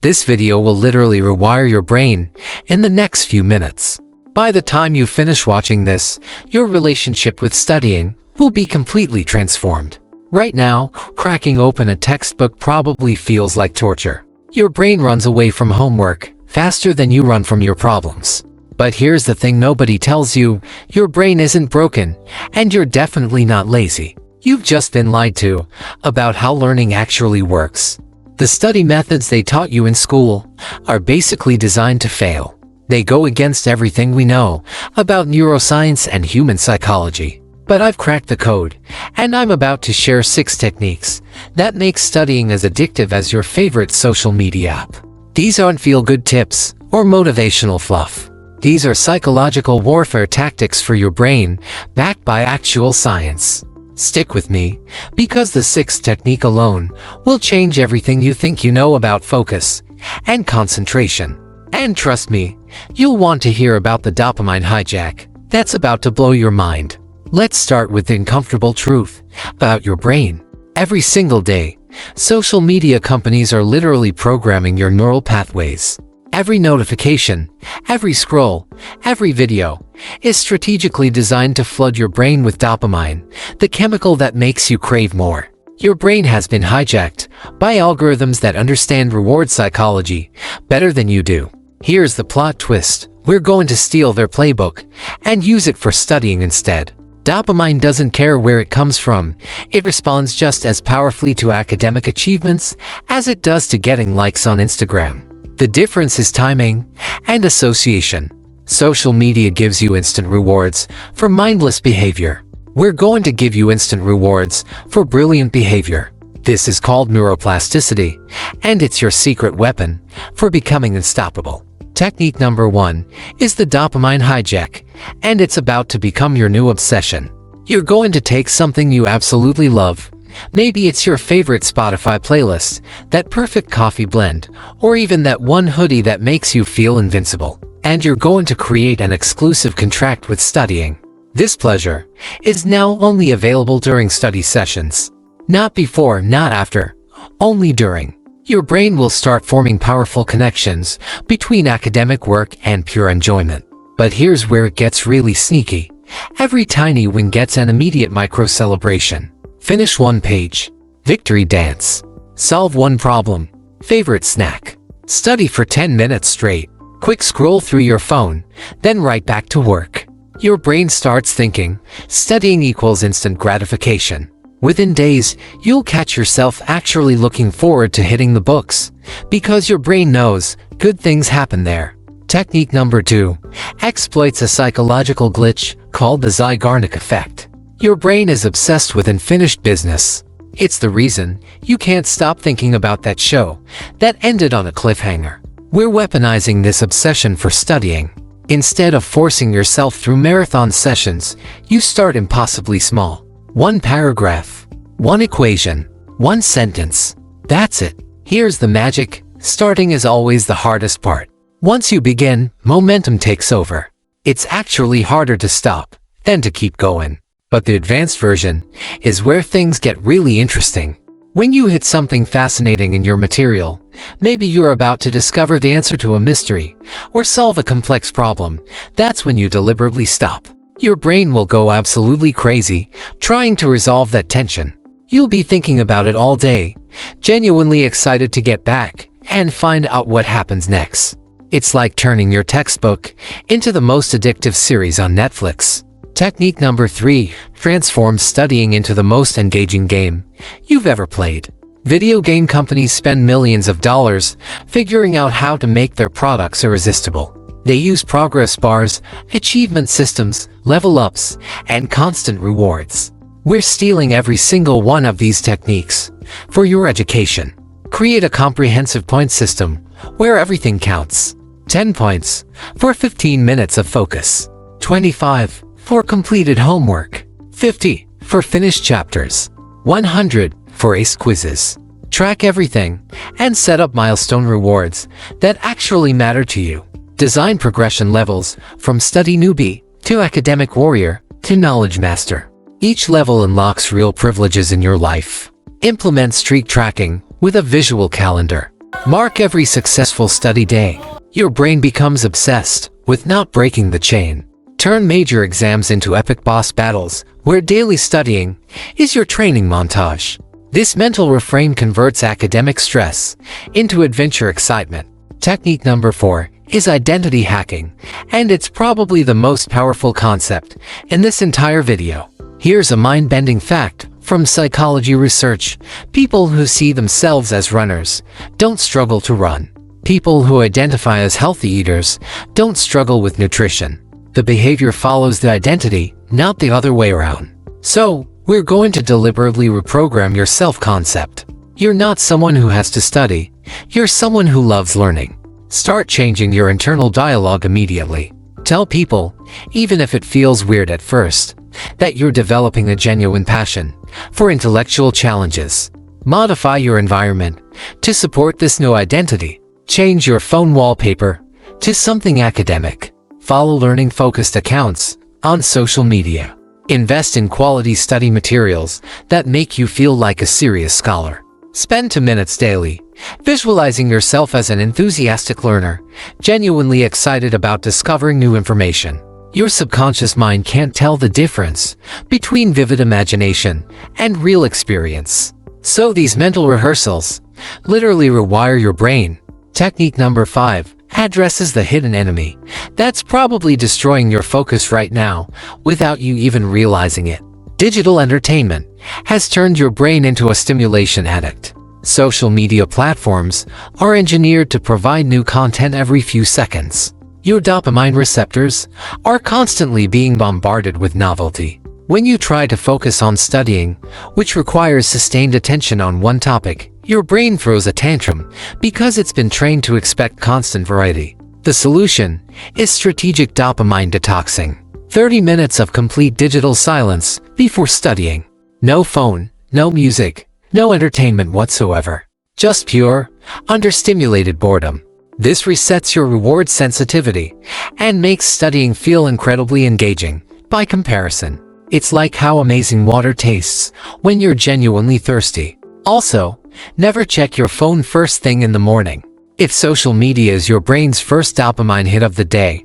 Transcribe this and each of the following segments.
This video will literally rewire your brain in the next few minutes. By the time you finish watching this, your relationship with studying will be completely transformed. Right now, cracking open a textbook probably feels like torture. Your brain runs away from homework faster than you run from your problems. But here's the thing nobody tells you: your brain isn't broken, and you're definitely not lazy. You've just been lied to about how learning actually works. The study methods they taught you in school are basically designed to fail. They go against everything we know about neuroscience and human psychology. But I've cracked the code, and I'm about to share 6 techniques that make studying as addictive as your favorite social media app. These aren't feel-good tips or motivational fluff. These are psychological warfare tactics for your brain, backed by actual science. Stick with me, because the 6th technique alone will change everything you think you know about focus and concentration. And trust me, you'll want to hear about the dopamine hijack that's about to blow your mind. Let's start with the uncomfortable truth about your brain. Every single day, social media companies are literally programming your neural pathways. Every notification, every scroll, every video is strategically designed to flood your brain with dopamine, the chemical that makes you crave more. Your brain has been hijacked by algorithms that understand reward psychology better than you do. Here's the plot twist: we're going to steal their playbook and use it for studying instead. Dopamine doesn't care where it comes from. It responds just as powerfully to academic achievements as it does to getting likes on Instagram. The difference is timing and association. Social media gives you instant rewards for mindless behavior. We're going to give you instant rewards for brilliant behavior. This is called neuroplasticity, and it's your secret weapon for becoming unstoppable. Technique number 1 is the dopamine hijack, and it's about to become your new obsession. You're going to take something you absolutely love. Maybe it's your favorite Spotify playlist, that perfect coffee blend, or even that one hoodie that makes you feel invincible. And you're going to create an exclusive contract with studying. This pleasure is now only available during study sessions. Not before, not after, only during. Your brain will start forming powerful connections between academic work and pure enjoyment. But here's where it gets really sneaky. Every tiny win gets an immediate micro-celebration. Finish 1 page. Victory dance. Solve 1 problem. Favorite snack. Study for 10 minutes straight. Quick scroll through your phone, then right back to work. Your brain starts thinking studying equals instant gratification. Within days, you'll catch yourself actually looking forward to hitting the books, because your brain knows good things happen there. Technique number 2 exploits a psychological glitch called the Zeigarnik effect. Your brain is obsessed with unfinished business. It's the reason you can't stop thinking about that show that ended on a cliffhanger. We're weaponizing this obsession for studying. Instead of forcing yourself through marathon sessions, you start impossibly small. 1 paragraph, 1 equation, 1 sentence. That's it. Here's the magic: starting is always the hardest part. Once you begin, momentum takes over. It's actually harder to stop than to keep going. But the advanced version is where things get really interesting. When you hit something fascinating in your material, maybe you're about to discover the answer to a mystery or solve a complex problem, that's when you deliberately stop. Your brain will go absolutely crazy trying to resolve that tension. You'll be thinking about it all day, genuinely excited to get back and find out what happens next. It's like turning your textbook into the most addictive series on Netflix. Technique number 3 transforms studying into the most engaging game you've ever played. Video game companies spend millions of dollars figuring out how to make their products irresistible. They use progress bars, achievement systems, level ups, and constant rewards. We're stealing every single one of these techniques for your education. Create a comprehensive point system where everything counts. 10 points for 15 minutes of focus. 25 for completed homework. 50 for finished chapters. 100 for ace quizzes. Track everything and set up milestone rewards that actually matter to you. Design progression levels from study newbie to academic warrior to knowledge master. Each level unlocks real privileges in your life. Implement streak tracking with a visual calendar. Mark every successful study day. Your brain becomes obsessed with not breaking the chain. Turn major exams into epic boss battles, where daily studying is your training montage. This mental refrain converts academic stress into adventure excitement. Technique number 4 is identity hacking, and it's probably the most powerful concept in this entire video. Here's a mind-bending fact from psychology research. People who see themselves as runners don't struggle to run. People who identify as healthy eaters don't struggle with nutrition. The behavior follows the identity, not the other way around. So, we're going to deliberately reprogram your self-concept. You're not someone who has to study. You're someone who loves learning. Start changing your internal dialogue immediately. Tell people, even if it feels weird at first, that you're developing a genuine passion for intellectual challenges. Modify your environment to support this new identity. Change your phone wallpaper to something academic. Follow learning-focused accounts on social media. Invest in quality study materials that make you feel like a serious scholar. Spend 2 minutes daily visualizing yourself as an enthusiastic learner, genuinely excited about discovering new information. Your subconscious mind can't tell the difference between vivid imagination and real experience. So these mental rehearsals literally rewire your brain. Technique number 5 addresses the hidden enemy that's probably destroying your focus right now without you even realizing it. Digital entertainment has turned your brain into a stimulation addict. Social media platforms are engineered to provide new content every few seconds. Your dopamine receptors are constantly being bombarded with novelty. When you try to focus on studying, which requires sustained attention on one topic, your brain throws a tantrum because it's been trained to expect constant variety. The solution is strategic dopamine detoxing. 30 minutes of complete digital silence before studying. No phone, no music, no entertainment whatsoever. Just pure, understimulated boredom. This resets your reward sensitivity and makes studying feel incredibly engaging. By comparison, it's like how amazing water tastes when you're genuinely thirsty. Also, never check your phone first thing in the morning. If social media is your brain's first dopamine hit of the day,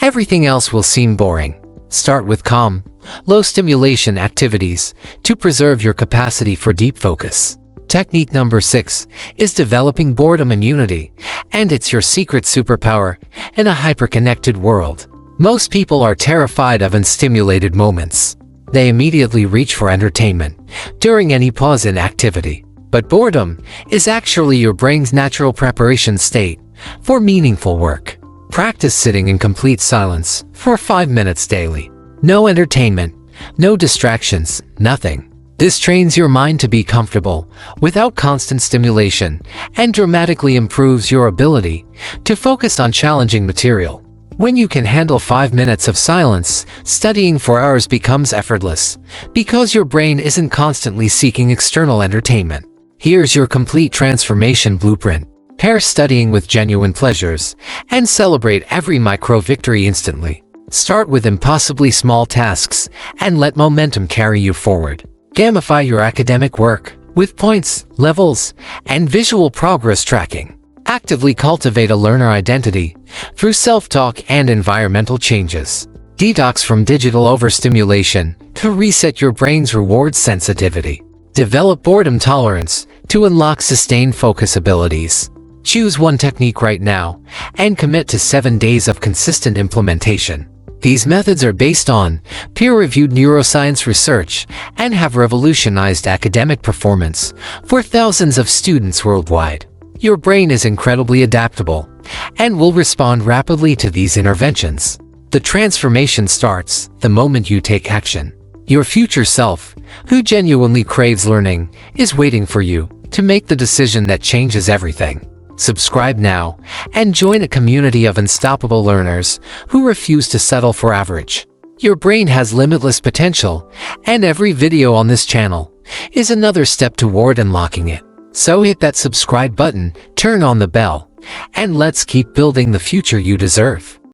everything else will seem boring. Start with calm, low-stimulation activities to preserve your capacity for deep focus. Technique number 6 is developing boredom immunity, and it's your secret superpower in a hyper-connected world. Most people are terrified of unstimulated moments. They immediately reach for entertainment during any pause in activity. But boredom is actually your brain's natural preparation state for meaningful work. Practice sitting in complete silence for 5 minutes daily. No entertainment, no distractions, nothing. This trains your mind to be comfortable without constant stimulation and dramatically improves your ability to focus on challenging material. When you can handle 5 minutes of silence, studying for hours becomes effortless because your brain isn't constantly seeking external entertainment. Here's your complete transformation blueprint. Pair studying with genuine pleasures and celebrate every micro-victory instantly. Start with impossibly small tasks and let momentum carry you forward. Gamify your academic work with points, levels, and visual progress tracking. Actively cultivate a learner identity through self-talk and environmental changes. Detox from digital overstimulation to reset your brain's reward sensitivity. Develop boredom tolerance to unlock sustained focus abilities. Choose one technique right now and commit to 7 days of consistent implementation. These methods are based on peer-reviewed neuroscience research and have revolutionized academic performance for thousands of students worldwide. Your brain is incredibly adaptable and will respond rapidly to these interventions. The transformation starts the moment you take action. Your future self, who genuinely craves learning, is waiting for you to make the decision that changes everything. Subscribe now and join a community of unstoppable learners who refuse to settle for average. Your brain has limitless potential, and every video on this channel is another step toward unlocking it. So hit that subscribe button, turn on the bell, and let's keep building the future you deserve.